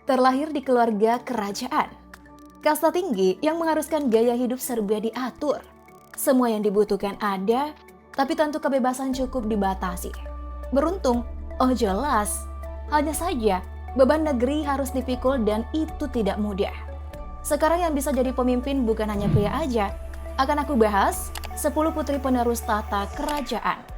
Terlahir di keluarga kerajaan, kasta tinggi yang mengharuskan gaya hidup serba diatur. Semua yang dibutuhkan ada, tapi tentu kebebasan cukup dibatasi. Beruntung, oh jelas, hanya saja beban negeri harus dipikul dan itu tidak mudah. Sekarang yang bisa jadi pemimpin bukan hanya pria aja. Akan aku bahas 10 putri penerus tata kerajaan.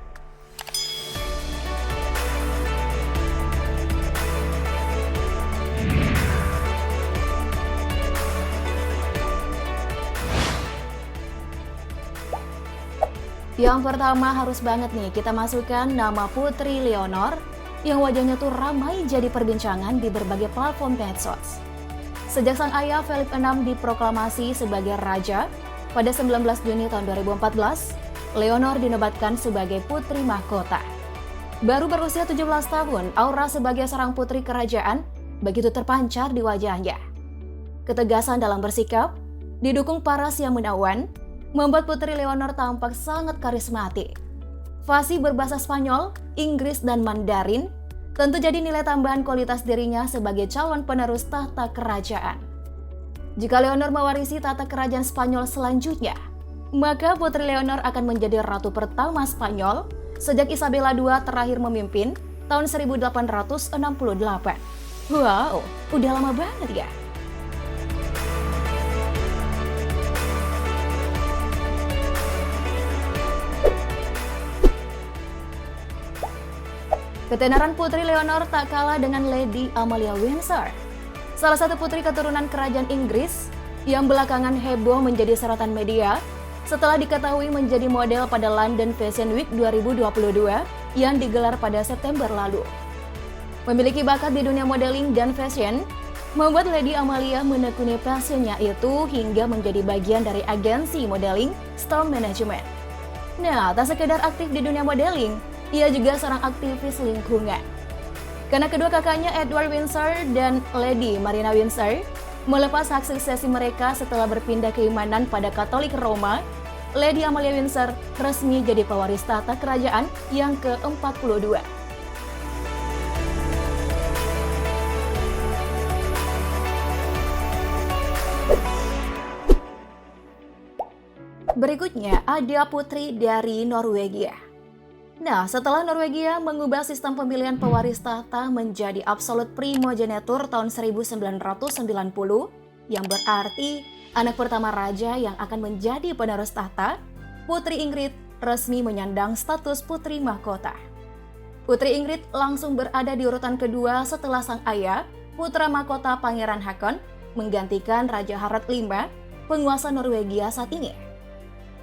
Yang pertama harus banget nih kita masukkan nama Putri Leonor yang wajahnya tuh ramai jadi perbincangan di berbagai platform medsos. Sejak sang ayah Philip VI diproklamasi sebagai raja pada 19 Juni tahun 2014, Leonor dinobatkan sebagai putri mahkota. Baru berusia 17 tahun, aura sebagai seorang putri kerajaan begitu terpancar di wajahnya. Ketegasan dalam bersikap, didukung paras yang menawan, membuat Putri Leonor tampak sangat karismatik. Fasih berbahasa Spanyol, Inggris, dan Mandarin tentu jadi nilai tambahan kualitas dirinya sebagai calon penerus tahta kerajaan. Jika Leonor mewarisi tata kerajaan Spanyol selanjutnya, maka Putri Leonor akan menjadi ratu pertama Spanyol sejak Isabella II terakhir memimpin tahun 1868. Wow, udah lama banget ya. Ketenaran Putri Leonor tak kalah dengan Lady Amalia Windsor, salah satu putri keturunan kerajaan Inggris yang belakangan heboh menjadi sorotan media setelah diketahui menjadi model pada London Fashion Week 2022 yang digelar pada September lalu. Memiliki bakat di dunia modeling dan fashion, membuat Lady Amalia menekuni passionnya itu hingga menjadi bagian dari agensi modeling Storm Management. Nah, tak sekedar aktif di dunia modeling, ia juga seorang aktivis lingkungan. Karena kedua kakaknya Edward Windsor dan Lady Marina Windsor melepas hak suksesi mereka setelah berpindah keimanan pada Katolik Roma, Lady Amalia Windsor resmi jadi pewaris tata kerajaan yang ke-42. Berikutnya ada putri dari Norwegia. Nah, setelah Norwegia mengubah sistem pemilihan pewaris tahta menjadi absolut primogenitur tahun 1990, yang berarti anak pertama raja yang akan menjadi penerus tahta, Putri Ingrid resmi menyandang status putri mahkota. Putri Ingrid langsung berada di urutan kedua setelah sang ayah, putra mahkota Pangeran Haakon, menggantikan Raja Harald V, penguasa Norwegia saat ini.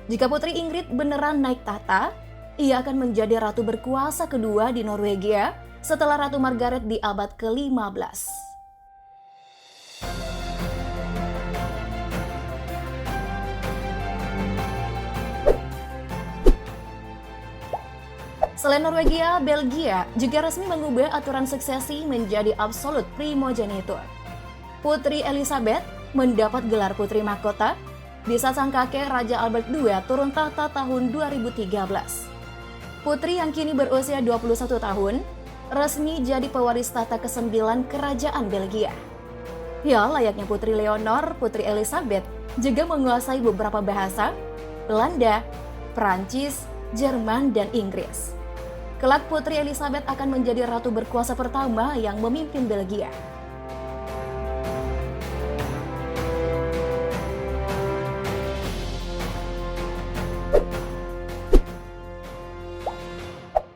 Jika Putri Ingrid beneran naik tahta, ia akan menjadi ratu berkuasa kedua di Norwegia setelah Ratu Margaret di abad ke-15. Selain Norwegia, Belgia juga resmi mengubah aturan suksesi menjadi absolut primogenitur. Putri Elizabeth mendapat gelar putri mahkota di saat sang kakek Raja Albert II turun tahta tahun 2013. Putri yang kini berusia 21 tahun, resmi jadi pewaris tahta ke-9 kerajaan Belgia. Ya, layaknya Putri Leonor, Putri Elizabeth juga menguasai beberapa bahasa, Belanda, Prancis, Jerman, dan Inggris. Kelak Putri Elizabeth akan menjadi ratu berkuasa pertama yang memimpin Belgia.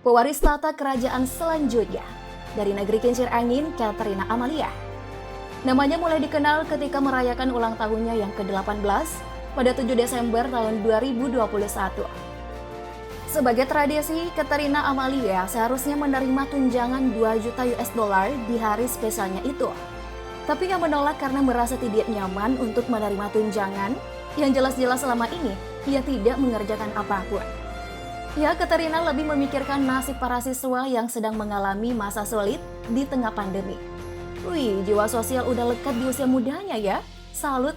Pewaris tata kerajaan selanjutnya dari negeri kincir angin, Katarina Amalia. Namanya mulai dikenal ketika merayakan ulang tahunnya yang ke-18 pada 7 Desember tahun 2021. Sebagai tradisi, Katarina Amalia seharusnya menerima tunjangan 2 juta US dollar di hari spesialnya itu. Tapi ia menolak karena merasa tidak nyaman untuk menerima tunjangan yang jelas-jelas selama ini ia tidak mengerjakan apapun. Ya, Katarina lebih memikirkan nasib para siswa yang sedang mengalami masa sulit di tengah pandemi. Wih, jiwa sosial udah lekat di usia mudanya ya. Salut.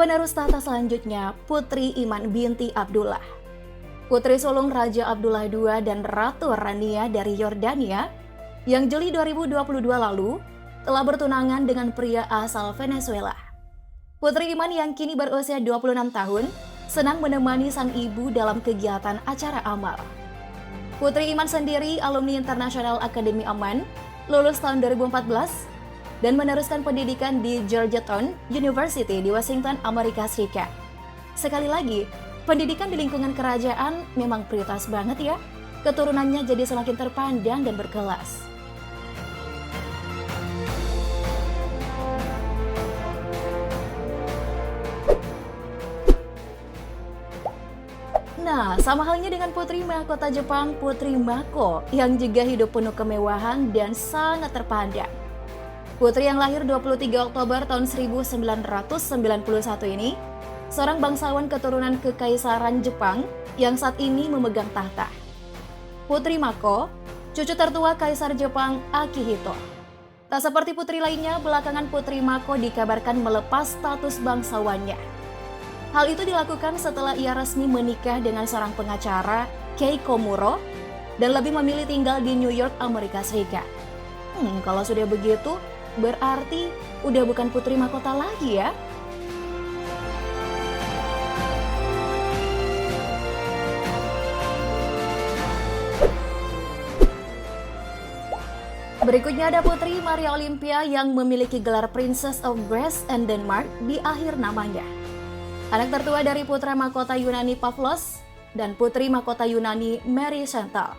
Penerus tahta selanjutnya, Putri Iman binti Abdullah. Putri sulung Raja Abdullah II dan Ratu Rania dari Yordania yang Juli 2022 lalu telah bertunangan dengan pria asal Venezuela. Putri Iman yang kini berusia 26 tahun senang menemani sang ibu dalam kegiatan acara amal. Putri Iman sendiri alumni International Academy Aman, lulus tahun 2014 dan meneruskan pendidikan di Georgetown University di Washington, Amerika Serikat. Sekali lagi, pendidikan di lingkungan kerajaan memang prioritas banget ya. Keturunannya jadi semakin terpandang dan berkelas. Nah, sama halnya dengan Putri Mahkota Jepang, Putri Mako, yang juga hidup penuh kemewahan dan sangat terpandang. Putri yang lahir 23 Oktober tahun 1991 ini, seorang bangsawan keturunan Kekaisaran Jepang yang saat ini memegang tahta. Putri Mako, cucu tertua Kaisar Jepang Akihito. Tak seperti putri lainnya, belakangan Putri Mako dikabarkan melepas status bangsawannya. Hal itu dilakukan setelah ia resmi menikah dengan seorang pengacara, Kei Komuro, dan lebih memilih tinggal di New York, Amerika Serikat. Kalau sudah begitu, berarti udah bukan Putri Mahkota lagi ya. Berikutnya ada Putri Maria Olympia yang memiliki gelar Princess of Greece and Denmark di akhir namanya. Anak tertua dari putra mahkota Yunani Pavlos dan Putri Mahkota Yunani Mary Chantal.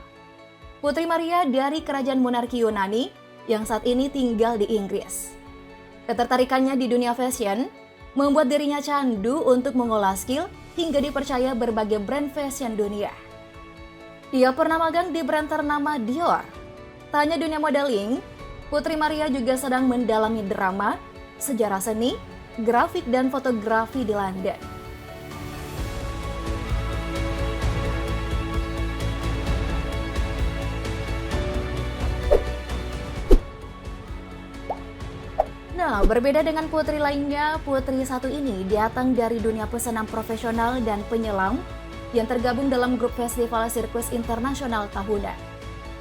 Putri Maria dari kerajaan monarki Yunani yang saat ini tinggal di Inggris. Ketertarikannya di dunia fashion membuat dirinya candu untuk mengolah skill hingga dipercaya berbagai brand fashion dunia. Ia pernah magang di brand ternama Dior. Tak hanya dunia modeling, Putri Maria juga sedang mendalami drama, sejarah seni, grafik dan fotografi di London. Nah, berbeda dengan putri lainnya, putri satu ini datang dari dunia pesenam profesional dan penyelam yang tergabung dalam grup festival sirkus internasional tahunan.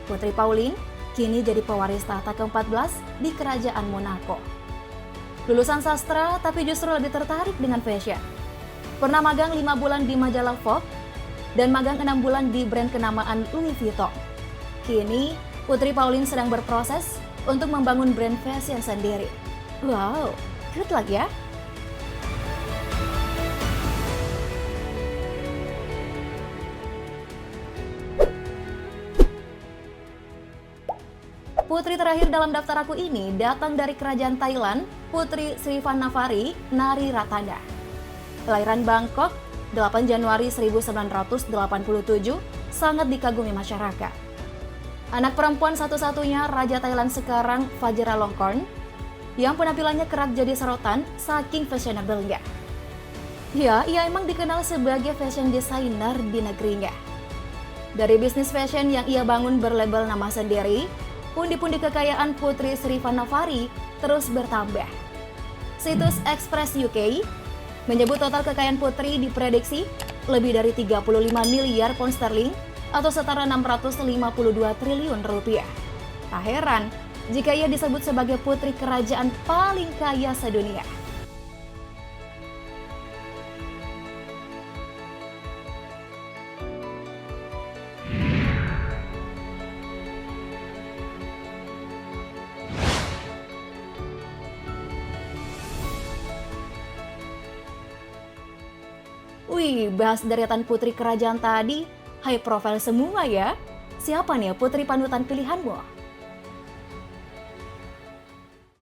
Putri Pauline kini jadi pewaris tahta ke-14 di Kerajaan Monaco. Lulusan sastra tapi justru lebih tertarik dengan fashion. Pernah magang 5 bulan di majalah Vogue dan magang 6 bulan di brand kenamaan Louis Vuitton. Kini, Putri Pauline sedang berproses untuk membangun brand fashion sendiri. Wow, good luck ya! Putri terakhir dalam daftar aku ini datang dari kerajaan Thailand, Putri Srivannavari Nari Ratana. Kelahiran Bangkok, 8 Januari 1987, sangat dikagumi masyarakat. Anak perempuan satu-satunya Raja Thailand sekarang, Vajiralongkorn, yang penampilannya kerap jadi sorotan saking fashionable-nya. Ya, ia emang dikenal sebagai fashion designer di negerinya. Dari bisnis fashion yang ia bangun berlabel nama sendiri, pundi-pundi kekayaan Putri Srivannavari terus bertambah. Situs Express UK menyebut total kekayaan Putri diprediksi lebih dari 35 miliar pound sterling atau setara 652 triliun rupiah. Tak heran jika ia disebut sebagai putri kerajaan paling kaya sedunia. Wih, bahas deretan putri kerajaan tadi, high profile semua ya. Siapa nih putri panutan pilihanmu?